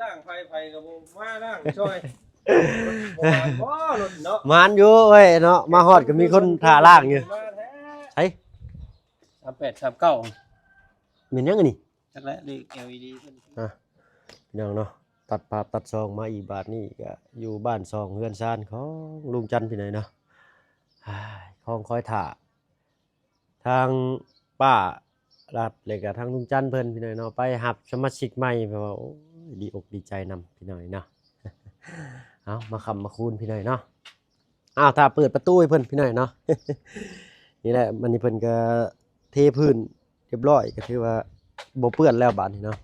ล่างไฟกับมาล่างช่วยบ่รถเนาะมานอยู่เว้ยเนาะมาฮอดก็มีคนท่าล่างอยู่ใช่3839เป็นยังไงนี่จักแล้วเลข LED เพิ่นพี่น้องเนาะตัดภาพตัดซองมาอีกบาทนี่ก็อยู่บ้านซองเฮือนซานของลุงจันทร์พี่ไหนเนาะของคอยถ่าทางป้ารัดเลยกับทางลุงจันทร์เพิ่นพี่น้อยเนาะไปหับสมาชิกใหม่เพราะว่าโอ้ยดีอกดีใจนำพี่น้อยเนาะ เอามาคำมาคูณพี่น้อยเนาะถ้าเปิดประตูให้เพิ่นพี่น้อยเนาะ นี่แหละมันนี่เพิ่นก็เทพื้นเรียบร้อยก็ถือว่าบ่เปื้อนแล้วบาดนี้เนาะ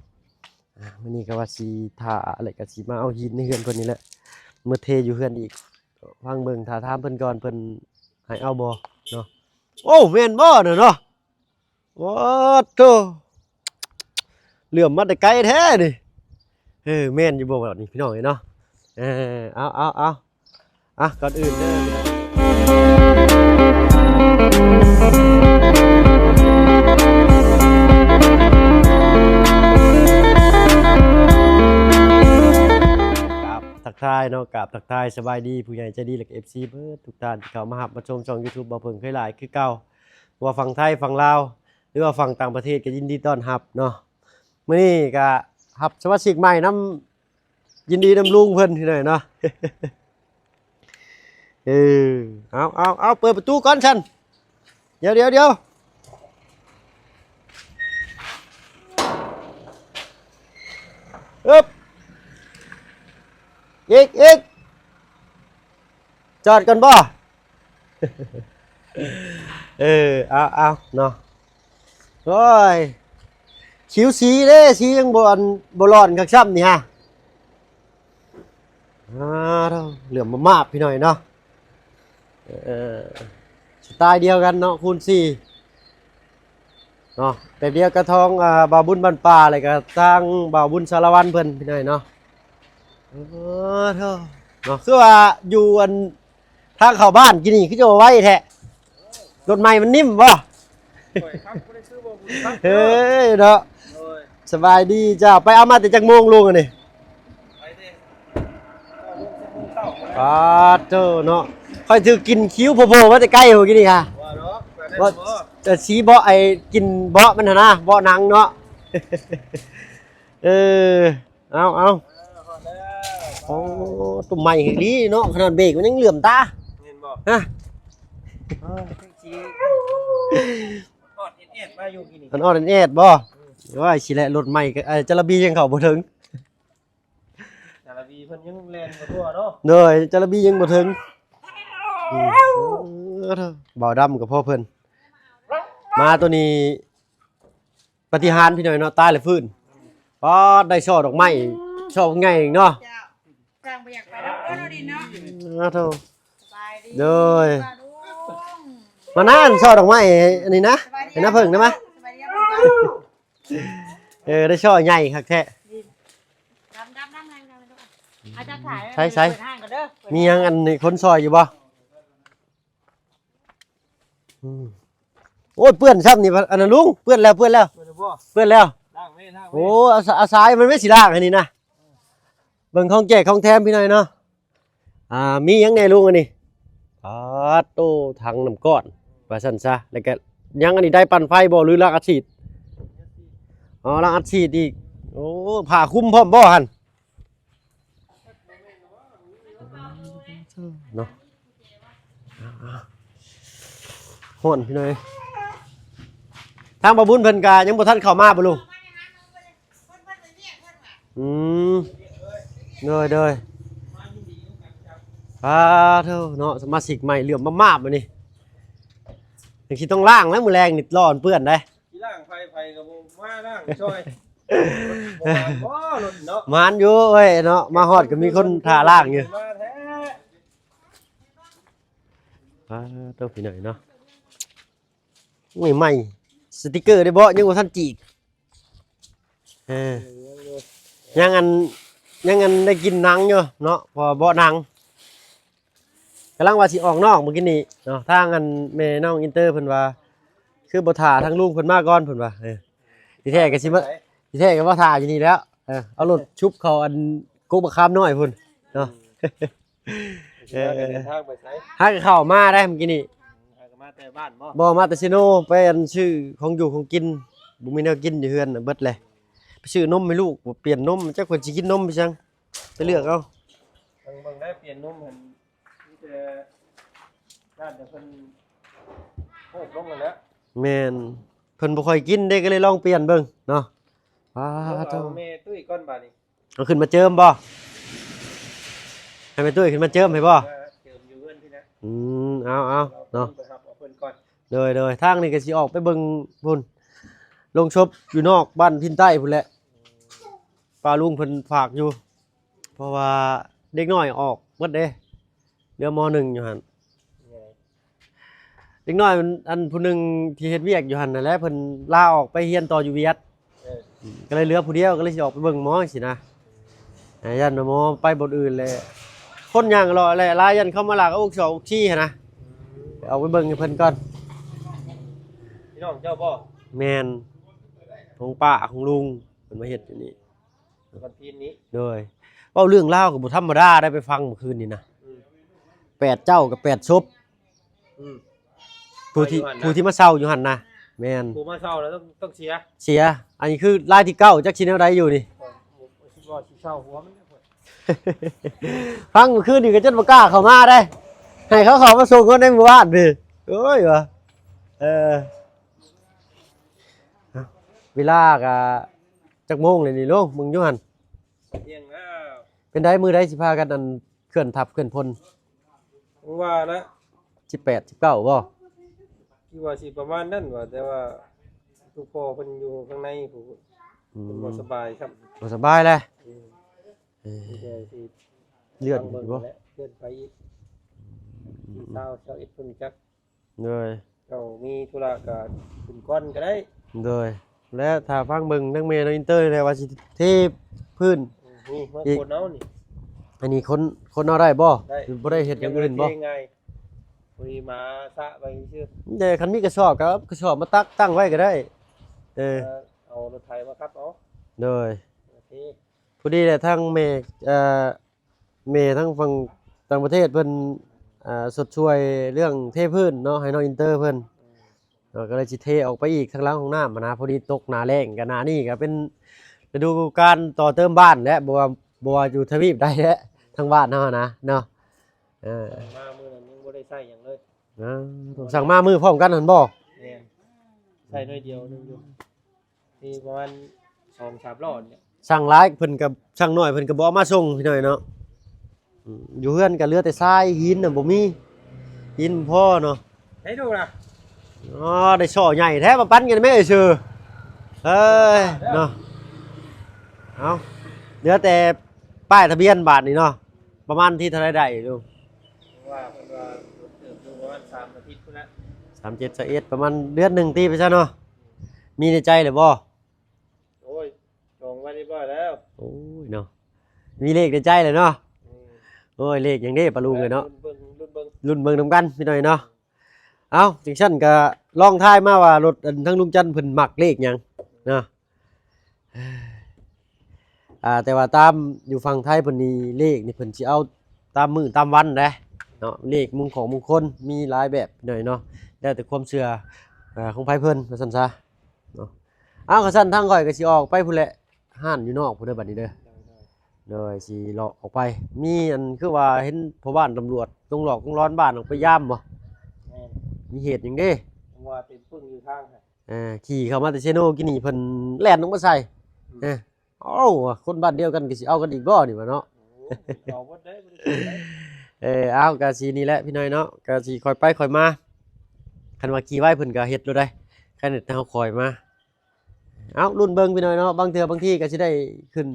มื้อนี้ก็ว่าสิท่าอะไรก็สิมาเอาหินในเฮือนเพิ่นนี่แหละมื้อเทอยู่เฮือนอีกฟังเบิ่งถ้าถามเพิ่นก่อนเพิ่นให้เอาบ่เนาะโอ้แม่นบ่เนาะว้าโธ่เหลื่อมมาแต่ไกลแท้นี่แม่นอยู่บ่บัดนี้พี่น้องเนาะเอาก่อนอื่นเด้อทักทายเนาะกับทักทายสบายดีผู้ใหญ่ใจดีและ FC เบิดทุกท่านที่เข้ามาหับมาชมช่อง YouTube บ่เพิ่งเคยหลายคือเก่าว่าฝั่งไทยฝั่งลาวหรือว่าฝั่งต่างประเทศก็ยินดีต้อนรับเนาะมื้อนี้ก็รับสมาชิกใหม่นำยินดีนำลุงเพิ่นที่หน่อยเนาะ เอาเปิดประตูก่อนฉันเดี๋ยวอึ๊บอีกจอดกันบ่ เอาเนาะโอ้ยชิวสีเด้สียังบ่ร้อนคักซ้ำนี่ฮะเหลือมมากพี่หน่อยเนาะสไตล์เดียวกันเนาะคูณ4เนาะแต่เดียวกระทองบ่าวบุญบ้านป่าอะไรก็ทางบ่าวบุญสารวัตรเพิ่นพี่หน่อยเนาะเนาะคือว่าอยู่อันทางเข้าบ้านกินนี่คือจะไว้แท้รถใหม่มันนิ่มบ่เฮ้ยเนาะสบายดีจ้าไปเอามาแต่จักโมงลุงอันนี้เจ้าเนาะค่อยถือกินคิ้วโผล่มาแต่ใกล้หัวกินนี่ค่ะว่าจะชี้เบาะไอ้กินเบาะมันนะเบาะหนังเนาะเอาโอ้ตุ่มใหม่ดีเนาะขนาดเบรกมันยังเหลื่อมตาฮะออดเอ็ดมาอยู่กินนี่มันออดเอ็ดบ่ว่าสิแหละรถใหม่จระบียังเข้าบ่ถึงจระบีเพิ่นยังแล่นบ่ทั่วเนาะเด้อจระบียังบ่ถึงบ่าวดำกับพ่อเพิ่นมาตัวนี้ปฏิหารพี่หน่อยเนาะตายแล้วฟื้นพอได้ช่อดอกไม้ช่อใหญ่เนาะจ้างไปอยากไปแล้วเราดีเนาะเท่าสบายดีเด้อมานานช่อดอกไม้อันนี้นะเห็นน้าเพิ่งได้มั้ยได้ช่อใหญ่คักแท้ใช่มียังอันนี้คนซอยอยู่บ่โอ้ยเปื้อนซ้ำนี่อันนั้นลุงเปื้อนแล้วโอ้อาสายมันไม่สิล่างอันนี้นะเบิ่งของแจกของแถมพี่หน่อยเนาะมียังไงลุงอันนี้โตถังน้ำก้อนว่าซั่นซะแล้วก็ยังอันนี้ได้ปั่นไฟบ่หรือลากอัดฉีดลากอัดฉีดอีกโอ้ผ้าคลุมพร้อมบ่หั่นเนาะฮ้อนพี่หน่อยทางบ่บุญเพิ่นก็ยังบ่ทันเข้ามาบ่ลุงเด้อเท่าเนาะสมาชิกใหม่เหลื่อมมากๆบัดนี้จังสิต้องล้างแล้วมื้อแรงนี่ร้อนเปื้อนได้ล่างไฟกับมาล่างช่วยบ่รถเนาะมานอยู่เว้ยเนาะมาฮอดก็มีคนท่าล้างอยู่ต้องพี่หน่อยเนาะใหม่สติกเกอร์ได้บ่ยังบ่ทันจีกยังอันได้กินหนังอยู่เนาะพอบ่หนังกำลังว่าสิออกนอกเมื่อกี้นี้เนาะทางอันแม่น้องอินเตอร์เพิ่นว่าคือบ่ท่าทางลุงเพิ่นมาก่อนเพิ่นว่าที่แท้ก็สิมาที่แท้ก็บ่ท่าอยู่นี่แล้ว เอารถชุบเขาอันกุกบะคามน้อยพุ่นเนาะ เดินทางไปไส หากเข้ามาได้เมื่อกี้นี่ หากมาแต่บ้านบ่ บ่มาแต่ซิโนไปอันชื่อของอยู่ของกินบ่มีแนวกินอยู่เฮือนน่ะเบิดเลยไปซื้อนมให้ลูกบ่เปลี่ยนนมจักเพิ่นสิกินนมไปจังไปเลือกเอา เบิ่งได้เปลี่ยนนมเห็นมีแต่ด้านแต่เพิ่นโคกลงมาแล้ว แม่นเพิ่นบ่ค่อยกินเด้ก็เลยลองเปลี่ยนเบิ่งเนาะว้า เอา เจ้า แม่ตุ้ยก้อนบาดนี้ เอาขึ้นมาเจิมบ่ให้แม่ตุ้ยขึ้นมาเจิมให้บ่ เจิมอยู่เพื่อนที่นะ เอาเนาะ ไปครับเอาเพิ่นก่อน เลยทางนี้ก็สิออกไปเบิ่งพุ่นลงชบอยู่นอกบ้านพินใต้พุ่นแหละป้าลุงเพิ่นฝากอยู่ เพราะว่าเด็กน้อยออกหมดเด้เหลือม .1 อยู่หั่น ไง เด็กน้อยมันอันผู้หนึงที่เฮ็ดเวียกอยู่หั่นนั่นแหละเพิ่นลาออกไปเรียนต่ออยู่เวียด เออ ก็เลยเหลือผู้เดียวก็เลยสิออกไปเบิ่งหมอสินะยันหมอไปบ่อื่นเลยคนย่างรอแหละลายันเข้ามาลากเอาอกสอกอกชี้หั่นนะเอาไปเบิ่งให้เพิ่นก่อน พี่น้องเจ้าบ่ แม่นของป้าของลุงเพิ่นมาเฮ็ดอยู่นี่ วันพีนนี้ โดยเว้าเรื่องราวก็บ่ธรรมดาได้ไปฟังเมื่อคืนนี่นะ อืม 8เจ้ากับ8ศพ อืม ผู้ที่มาเศร้าอยู่หั่นนะแม่น กูมาเศร้าแล้วต้องเสีย เสียอันนี้คือรายที่9จักสิแนวใดอยู่นี่ คิดว่าสิเศร้าหัวมันเนี่ย ฟังเมื่อคืนนี่ก็จนบ่กล้าเข้ามาได้ให้เขาเข้ามาส่งคนในหมู่บ้านพี่โอ้ยว่ะเวลาก็จักโมงเลยนี่ลุงมึงอยู่หั่น เที่ยงแล้ว เป็นได้มือได้สิพากันอันเคลื่อนทับเคลื่อนพล ว่านะ 18 19บ่ คิดว่าสิประมาณนั้นว่าแต่ว่าทุกพ่อเพิ่นอยู่ข้างในผู้เพิ่นบ่สบายครับ บ่สบายเลย มีแต่สิ เลือด บิ่ง บ่ แหละเลื่อนไปอีกเช้าเอ็ดเพิ่นจัก เลย เจ้ามีธุระก็ขึ้นก่อนก็ได้ เลยและถ้าฟังเบิ่งนักเมย์ในอินเตอร์เลยว่าสิเทพื้น นี่มาโคนเอานี่ อันนี้คนเอาได้บ่ ได้ หรือบ่ได้เฮ็ดอย่างอื่นบ่ ง่ายๆคุยมาซะไปซื่อ แต่คันมีกระสอบครับกระสอบมาตั้งไว้ก็ได้เอารถไถมาครับเอา เลย โอเค พอดีแหละทั้งเมย์เมย์ทั้งฝั่งต่างประเทศเพิ่นสดช่วยเรื่องเทพื้นเนาะให้น้องอินเตอร์เพิ่นก็เลยสิเทออกไปอีกทางหลังห้องน้ำนะพอดีตกหน้าแล้งก็หน้านี่ก็เป็นฤดูการต่อเติมบ้านและบ่ว่าอยู่ทวีปใดและทางบ้านเฮานะเนาะมามื้อนั้นยังบ่ได้ใช้หยังเลย ต้องสั่งมามือพร้อมกันหั่นบ่ เนี่ยใช้น้อยเดียวนึงอยู่ที่ประมาณ2-3รอบเนี่ย สั่งหลายเพิ่นก็สั่งน้อยเพิ่นก็บ่เอามาส่งพี่น้อยเนาะอยู่เฮือนก็เหลือแต่ทรายหินน่ะบ่มีหินพอเนาะ ให้ดูนะ อ๋อได้ช่อใหญ่แท้มาปั้นกันแม่เอ้ยชื่อเอ้ยเนาะเอาเหลือแต่ป้ายทะเบียนบาทนี่เนาะประมาณที่เท่าไรได้ดู ว่าเพิ่นว่าเติมดูประมาณ3อาทิตย์พุ่นละ 37 21ประมาณเดือนหนึ่งตีไปซะเนาะมีในใจเลยบ่ โอ้ยจองไว้เรียบร้อยแล้ว โอ้ยเนาะมีเลขในใจเลยเนาะ อืม โอ้ยเลขอย่างนี้ปลาลุงเลยเนาะ รุ่นเบิ่ง รุ่นเบิ่งนำกันพี่หน่อยเนาะเอาจังซั่นก็ลองทายมาว่ารถอันทั้งลุงจันทร์เพิ่นมักเลขหยังเนาะแต่ว่าตามอยู่ฝั่งไทยเพิ่นนี่เลขนี่เพิ่นสิเอาตามมื้อตามวันเด้เนาะเลขมงคลมีหลายแบบพี่หน่อยเนาะแล้วแต่ความเชื่อของไผเพิ่นว่าซั่นซะเนาะเอาก็ซั่นทางข่อยก็สิออกไปพุ่นแหละห้านอยู่นอกพุ่นเด้อบัดนี้เด้อ โดยสิเลาะออกไปมีอันคือว่าเห็นพ่อบ้านตำรวจต้องหลอกต้องร้อนบ้านออกไปย่ามบ่ แม่น มีเหตุหยังเด้ ผมว่าเป็นปึ้งอยู่ทางค่ะ ขี่เข้ามาแต่เชโนกินนี่เพิ่นแล่นลงมาใส่เอ้าคนบ้านเดียวกันก็สิเอากันอีกบ่นี่ว่าเนาะ โอ้เอาบ่ได้บ่ได้ เอาก็สินี่แหละพี่น้อยเนาะก็สิค่อยไปค่อยมาคันว่าขี่ไว้เพิ่นก็เฮ็ดอยู่ได้คันเฮ็ดเฮาคอยมาเอารุ่นเบิ่งพี่น้อยเนาะบางเทื่อบางทีก็สิได้ขึ้น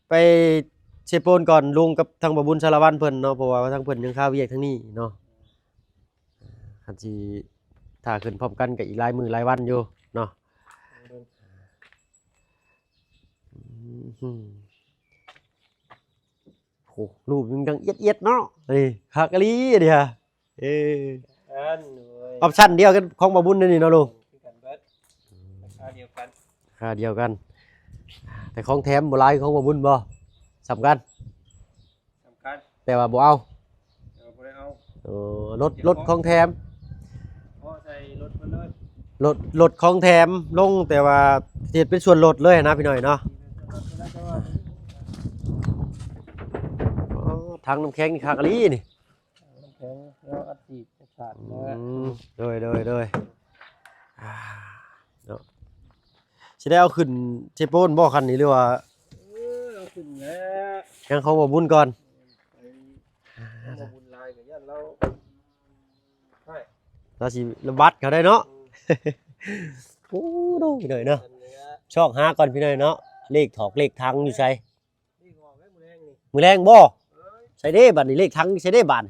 ไปเชโปนก่อนลุงกับทางบบุญสารวัตรเพิ่นเนาะเพราะว่าทางเพิ่นยังข้าวเวียกทั้งนี้เนาะคันสิถ้าขึ้นพร้อมกันก็อีกหลายมื้อหลายวันอยู่เนาะโอ้รูปยังดังเอียดๆเนาะนี่คักอีหลีเด้ออันหน่วย ออปชั่นเดียวกันของบบุญนี่เนาะลุง คือกันเบิดราคาเดียวกัน ค่าเดียวกัน แต่ของแถมบ่หลายของบ่บุญบ่สำคัญ สำคัญ แต่ว่าบ่เอา เดี๋ยวบ่ได้เอา รถของแถม พอใส่รถมาเลย รถของแถมลงแต่ว่าเฮ็ดเป็นส่วนลดเลยนะพี่น้อยเนาะอ๋อถังน้ำแข็งนี่คักอะลีนี่ น้ำแข็งแล้วอัดฉีดขาด อื นะ มโดยเนาะสิได้เอาขึ้นเชโปนบ่คันนี้หรือว่า เอาขึ้นแล้ว ยังเขาบ่บุญก่อน ไปมาบุญลายกับยันเราใช่ เราสิระบัดเขาได้เนาะ โอ้ดูพี่หน่อยเนาะ อันเนี้ย ชอกหาก่อนพี่หน่อยเนาะเลขถอกเลขทังอยู่ใส่ นี่งอกไว้มือแรงนี่ มือแรงบ่ เอ้ย ใส่เด้บัดนี้เลขทังใส่เด้บัด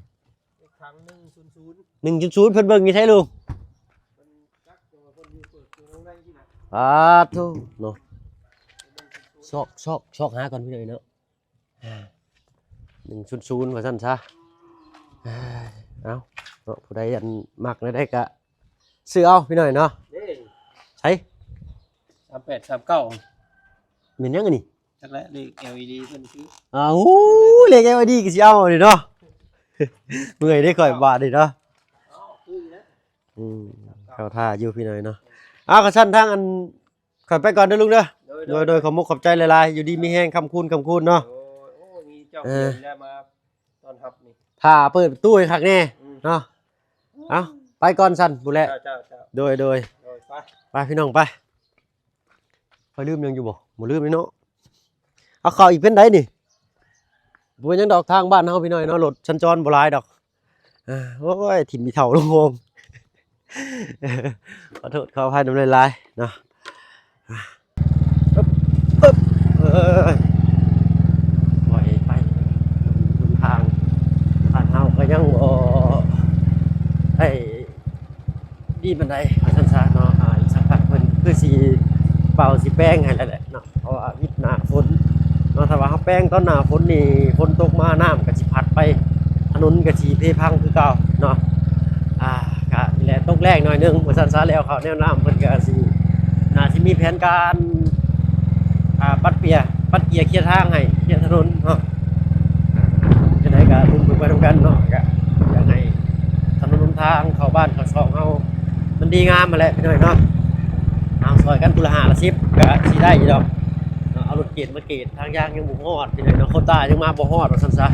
อีกครั้งหนึ่งศูนย์ศูนย์ 1.0เพิ่นเบิ่งอยู่ใช่ลุง มันจักตัวคนอยู่เปิดตัวข้างในที่ไหน ทุเนาะชอกหาก่อนพี่หน่อยเนาะ1.0ว่าซั่นซะเอ้าเนาะผู้ใดอันมักได้ก็ซื้อเอาพี่หน่อยเนาะ เด้ ใช้ 3839 เป็นยังไงนี่ จักแล้วเลข LED เพิ่นคือ อ้าวเลขไอ้ว่าดีก็สิเอานี่เนาะ เมื่อยได้ค่อยบาทนี่เนาะ อ๋อคือนะ เข้าท่าอยู่พี่หน่อยเนาะกระชั้นทางอันข่อยไปก่อนเด้อลุงเด้อโดยขอมุกขอบใจหลายๆอยู่ดีมีแห้งคำคูณเนาะ โอ้มีเจ้าเพิ่นได้มาตอนรับนี่ ถ้าเปิดประตู้ให้คักแน่เนาะเอาไปก่อนสั่นบุแล เจ้า โดย โดยไป ไปพี่น้องไปคอยลืมยังอยู่บ่ลืมเลยเนาะเอาเข้าอีกเป็นไดนี่บ่เป็นหยังดอกทางบ้านเฮาพี่น้อยเนาะรถสัญจรบ่หลายดอกโอ้ยถิ่มมีเฒ่าลงงง ขอโทษขออภัยน้ำลายๆเนาะปึ๊บปล่อยไปทางบ้านเฮาก็ยังบ่ได้ดีปานใดว่าซั่นซะเนาะอีกสักพักเพิ่นคือสิเป่าสิแป้งให้แล้วแหละเนาะเพราะว่าวิดหน้าฝนเนาะถ้าว่าเฮาแป้งตอนหน้าฝนนี่ฝนตกมาน้ำก็สิพัดไปถนนก็สิเพพังคือเก่าเนาะก็นี่แหละตกแรกหน่อยนึงว่าซั่นซะแล้วเขาแนวน้ำเพิ่นก็สิน่าสิมีแผนการปัดเกียร์เคลียร์ทางให้เคลียร์ถนนเนาะจังไดก็ลุ้นไปนํกันเนาะก็อยากให้ถนนหนทางเข้าบ้านเข้าช่องเฮามันดีงามมาแหละพี่น้อยเนาะเอาซอยกันกุละ5ละ10ก็สิได้อยู่ดอกเอารถเกตมาเกตทางยางยังบ่ฮอดพี่น้อยเนาะโควต้ายังมาบ่ฮอดว่าซั่นซะ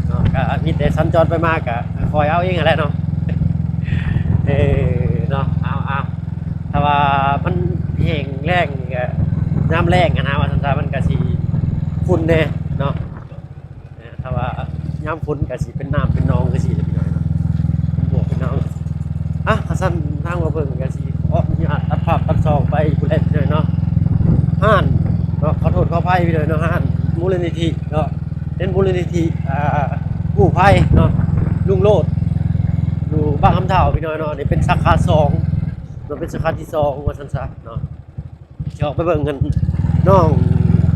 เนาะก็มีแต่สัญจรไปมาก็คอยเอาเองนั่นแหละเนาะเนาะเอาถ้าว่ามันแห้งแล้งนี่ก็น้ำแรงนะว่าซั่นซะมันก็สิฝุ่นแน่เนาะถ้าว่ายามฝนก็สิเป็นน้ำเป็นหนองก็สิพี่น้อยเนาะบวกเป็นหนองสั้นทางมาเบิ่งกันสิขออนุญาตตัดภาพตัดซองไปผู้เล่นหน่อยเนาะห้านเนาะขอโทษขออภัยไปเลยเนาะห้านมูลนิธิเนาะเป็นมูลนิธิกู้ภัยเนาะลุงโลดอยู่บ้านคำเฒ่าพี่น้อยเนาะนี่เป็นสาขา2เนาะเป็นสาขาที่2ว่าซั่นซะเนาะสิออกไปเบิ่งกันน้อง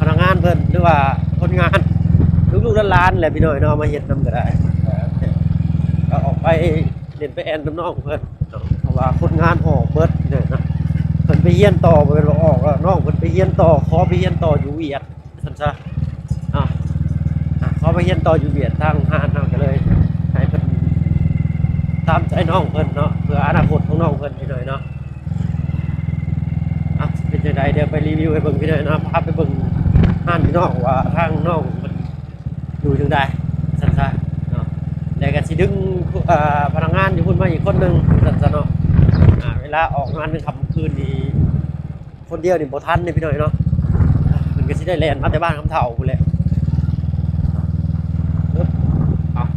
พนักงานเพิ่นหรือว่าคนงานลูกๆหลานๆแหละพี่น้อยเนาะมาเฮ็ดนำก็ได้ก็ออกไปเล่นไปแอนน้ำน้องเพิ่นเพราะว่าคนงานออกเบิดเนี่ยนะเพิ่นไปเฮียนต่อบ่แม่นว่าออกแล้วน้องเพิ่นไปเฮียนต่อขอไปเฮียนต่ออยู่เวียดซั่นซะขอไปเฮียนต่ออยู่เวียดทางห้านเนาะก็เลยให้เพิ่นตามใจน้องเพิ่นเนาะเพื่ออนาคตของน้องเพิ่นพี่น้อยเนาะเป็นจังได๋เดี๋ยวไปรีวิวให้เบิ่งพี่น้อยเนาะพาไปเบิ่งห้านพี่น้องว่าทางน้องเพิ่นอยู่จังได๋ซั่นซะเนาะแล้วก็สิดึงพนักงานอยู่พุ่นมาอีกคนนึงซั่นซะเนาะเวลาออกงานกลางค่ำคืนนี่คนเดียวนี่บ่ทันนี่พี่น้อยเนาะเพิ่นก็สิได้แล่นมาแต่บ้านคำเฒ่าพุ่นแหละ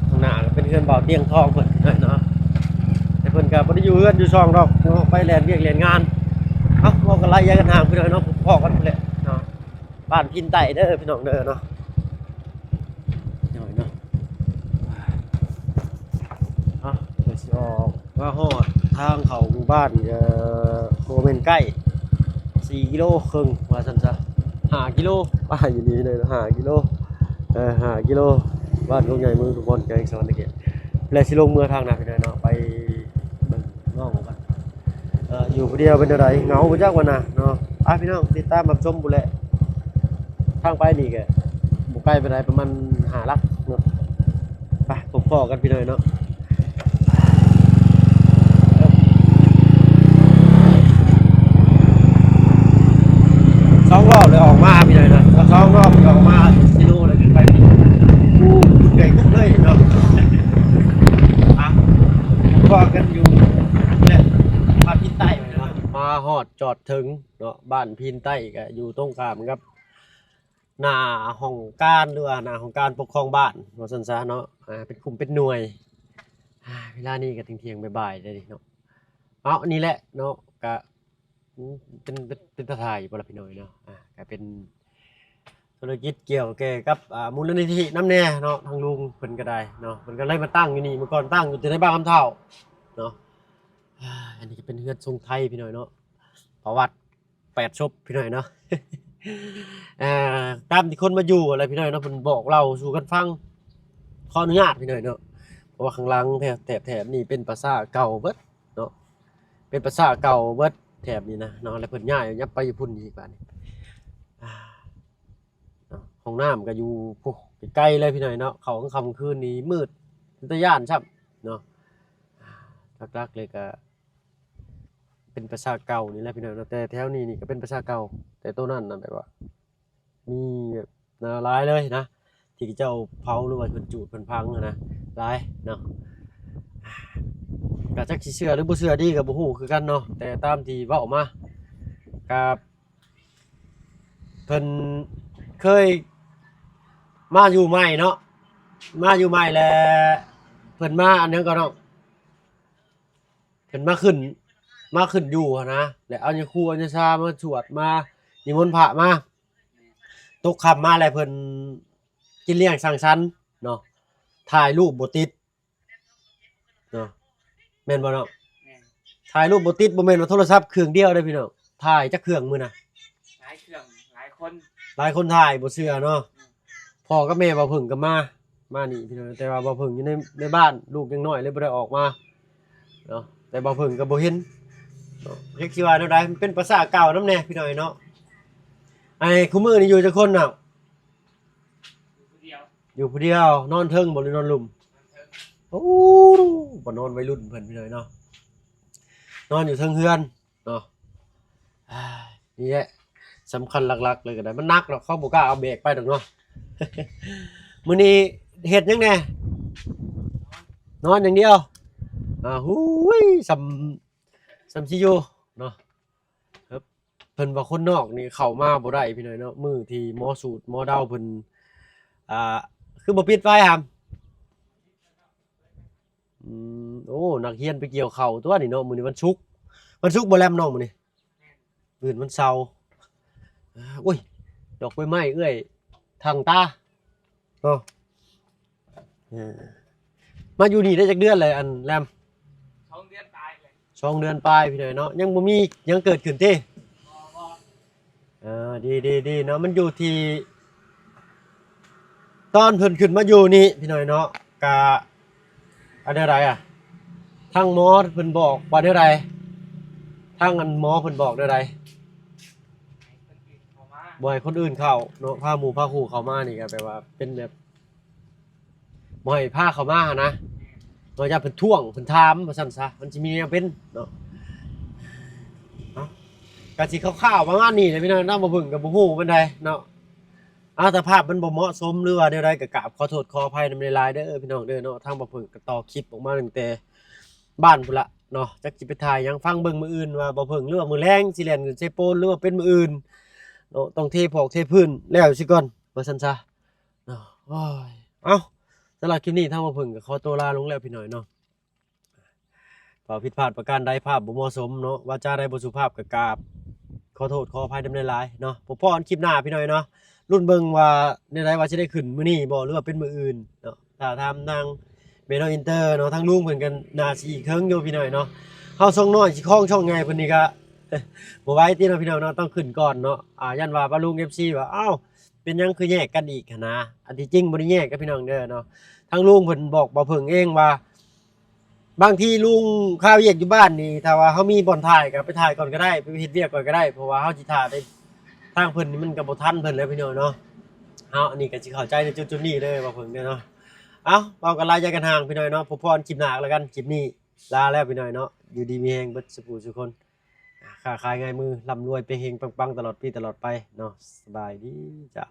ข้างหน้าก็เป็นเรือนเบาเตียงทองเพิ่นเนาะแต่เพิ่นก็บ่ได้อยู่เรือนอยู่ช่องดอกเนาะไปแล่นเวียกแล่นงานเว้ากันไล่กันห่างพี่น้อยเนาะพ้อกันพุ่นแหละเนาะบ้านพินไต้เด้อพี่น้องเด้อเนาะเนาะเดี๋ยวสิออกว่าฮอดทางเข้าหมู่บ้านโมเมนใกล้4กิโลครึ่งว่าซั่นซะ5กิโลบ้านอยู่นี่เลย5กิโล5กิโลบ้านของใหญ่เมืองทุกคนแกงสวรรค์ตะเกียบแล้วสิลงเมืองทางนั้นพี่น้องไปเบิ่งน้องกันอยู่ผู้เดียวเป็นจังได๋เหงาบ่จักว่าน่ะเนาะพี่น้องติดตามรับชมพุ่นแหละ ทางไปนี่ก็บ่ไกลไปได้ประมาณ5ลักเนาะไปผมพอกันพี่น้อยเนาะ2 รอบเลยออกมาพี่น้อยเนาะแล้ว2 รอบออกมาสิโลเลยขึ้นไปนี่ใหญ่กุ้งเลยเนาะพอกันอยู่เนี่ยบ้านพินใต้เนาะมาฮอดจอดถึงเนาะบ้านพินใต้ก็อยู่ตรงข้ามครับหน้าห้องการหรือว่าหน้าห้องการปกครองบ้านว่าซั่นซะเนาะเป็นกลุ่มเป็นหน่วยเวลานี้ก็เที่ยงๆบ่ายๆเลยเนาะเอาอันนี้แหละเนาะก็เป็นตาถ่ายบ่ล่ะพี่น้อยเนาะก็เป็นธุรกิจเกี่ยวกับมูลนิธิน้ำแน่เนาะทางลุงเพิ่นก็ได้เนาะเพิ่นก็เลยมาตั้งอยู่นี่เมื่อก่อนตั้งอยู่ในบ้านคำเฒ่าเนาะอันนี้ก็เป็นเฮือนทรงไทยพี่น้อยเนาะประวัติ8 ศพพี่น้อยเนาะ ตามที่คนมาอยู่อะไรพี่น้อยเนาะเพิ่นบอกเราสู่กันฟังขออนุญาตพี่น้อยเนาะเพราะว่าข้างหลังแถบนี่เป็นปราสาทเก่าเบิดเนาะเป็นปราสาทเก่าเบิดแถบนี้นะเนาะแล้วเพิ่นย้ายยับไปอยู่พุ่นอีกบัดนี้ห้องน้ำก็อยู่พุใกล้เลยพี่น้อยเนาะเขาค่ำคืนนี้มืดเป็นตาย้านซับเนาะหลักๆเลยก็เป็นปราสาทเก่านี่แหละพี่น้อยเนาะแต่แถวนี้นี่ก็เป็นปราสาทเก่าแต่ตัวนั้นน่ะแบบว่ามีแบบหลายเลยนะที่เจ้าเผาหรือว่าเพิ่นจูดเพิ่นพังนะหลายเนาะก็จักสิเชื่อหรือบ่เชื่อดีก็บ่ฮู้คือกันเนาะแต่ตามที่เว้ามากับเพิ่นเคยมาอยู่ใหม่เนาะมาอยู่ใหม่แล้วเพิ่นมาอันนึงก็เนาะเพิ่นมาขึ้นอยู่นะแล้วเอาเนี่ยครูอัญชามาสวดมานิมนต์พระมาตกค่ำมาแล้วเพิ่นกินเลี้ยงสังสรรค์เนาะถ่ายรูปบ่ติดเนาะแม่นบ่เนาะถ่ายรูปบ่ติดบ่แม่นว่าโทรศัพท์เครื่องเดียวเด้อพี่น้องถ่ายจักเครื่องมื้อน่ะหลายเครื่องหลายคน หลายคนถ่ายบ่เชื่อเนาะพ่อกับแม่บ่พึ่งก็มานี่พี่น้องแต่ว่าบ่พึ่งอยู่ในบ้านลูกยังน้อยเลยบ่ได้ออกมาเนาะแต่บ่พึ่งก็บ่เห็นเนาะเฮ็ดสิว่าแนวใดมันเป็นภาษาเก่านำแน่พี่น้อยเนาะไอ้คุมื้อนี่อยู่จักคนน่ะอยู่ผู้เดียวนอนเทิงบ่หรือนอนลุ่มโอ้บ่นอนวัยรุ่นเพิ่นพี่น้อยเนาะนอนอยู่เทิงเฮือนเนาะนี่แหละสำคัญหลักๆเลยก็ได้มันหนักเนาะเขาบ่กล้าเอาเบรกไปดอกเนาะ มื้อนี้เฮ็ดหยังแน่นอนอย่างเดียวหูยสำสิอยู่เนาะครับเพิ่นว่าคนนอกนี่เข้ามาบ่ได้พี่น้อยเนาะมื้อที่หมอสูตรหมอเดาเพิ่นคือบ่ปิดไฟครับโอ้นักเรียนไปเกี่ยวข้าวตัวนี่เนาะมื้อนี้วันศุกร์บ่แลมน้องมื้อนี้มื้อวันเสาร์โอ้ยดอกใบไม้เอ้ยทางตาเนาะมาอยู่นี่ได้จักเดือนเลยอันแลม2 เดือนตายเลย2 เดือนปลายพี่น้อยเนาะยังบ่มียังเกิดขึ้นติดีเนาะมันอยู่ที่ตอนเพิ่นขึ้นมาอยู่นี่พี่น้อยเนาะกะอันใดอ่ะทางหมอเพิ่นบอกว่าใดทางอันหมอเพิ่นบอกใดบ่ให้คนอื่นเข้าเนาะพาหมู่พาคู่เข้ามานี่ก็แปลว่าเป็นแบบบ่ให้พาเข้ามานะบ่จะเพิ่นท่วงเพิ่นถามว่าซั่นซะมันสิมีแนวเป็นเนาะก็สิคร่าวๆประมาณนี้แหละพี่น้องนำบ่เบิ่งก็บ่ฮู้ปานใดเนาะแต่ภาพมันบ่เหมาะสมหรือว่าแนวใดก็กราบขอโทษขออภัยนำหลายๆเด้อพี่น้องเด้อเนาะทางบ่เพิ่งก็ต่อคลิปออกมาตั้งแต่บ้านพุ่นละเนาะจักสิไปถ่ายหยังฟังเบิ่งมื้ออื่นว่าบ่เพิ่งหรือว่ามื้อแลงสิแล่นขึ้นใส่โปนหรือว่าเป็นมื้ออื่นเนาะต้องเทพอกเทพื้นแล้วสิก่อนว่าซั่นซะเนาะโอ้ยเอ้าสำหรับคลิปนี้ทางบ่เพิ่งก็ขอตัวลาลงแล้วพี่น้อยเนาะถ้าผิดพลาดประการใดภาพบ่เหมาะสมเนาะวาจาใดบ่สุภาพก็กราบขอโทษขออภัยนำหลายๆเนาะพบกันคลิปหน้าพี่น้อยเนาะรุ่นเบิ่งว่าในใดว่าสิได้ขึ้นมื้อนี้บ่หรือว่าเป็นมื้ออื่นเนาะถ้าทำทางเมนอินเตอร์เนาะทางลุงเพิ่นกันน่าสิอีกเทิงอยู่พี่น้อยเนาะเฮาส่งน้อยสิคล้องช่องใหญ่เพิ่นนี่ก็บ่ไหวติเนาะพี่น้องเนาะต้องขึ้นก่อนเนาะยันว่าป้าลุง FC ว่าอ้าวเป็นหยังคือแยกกันอีกหันนะอันที่จริงบ่ได้แยกกับพี่น้องเด้อเนาะทางลุงเพิ่นบอกบ่เพิ่งเองว่าบางทีลุงข้าวเวียกอยู่บ้านนี่ถ้าว่าเฮามีบ่อนถ่ายก็ไปถ่ายก่อนก็ได้ไปเฮ็ดเวียกก่อนก็ได้เพราะว่าเฮาสิถ่ายได้ทางเพิ่นนี่มันก็บ่ทันเพิ่นแล้วพี่น้องเนาะ เอาอันนี้ก็สิเข้าใจในจุดๆนี้เลยว่าเพิ่นเนาะเอาเว้ากันหลายใจกันห่างพี่น้อยเนาะพบพรคลิปหน้าแล้วกันคลิปนี้ลาแล้วพี่น้อยเนาะอยู่ดีมีแรงเบิดสุขทุกคนค้าขายง่ายมือร่ำรวยเปเฮงปังๆตลอดปีตลอดไปเนาะสบายดีจ้ะ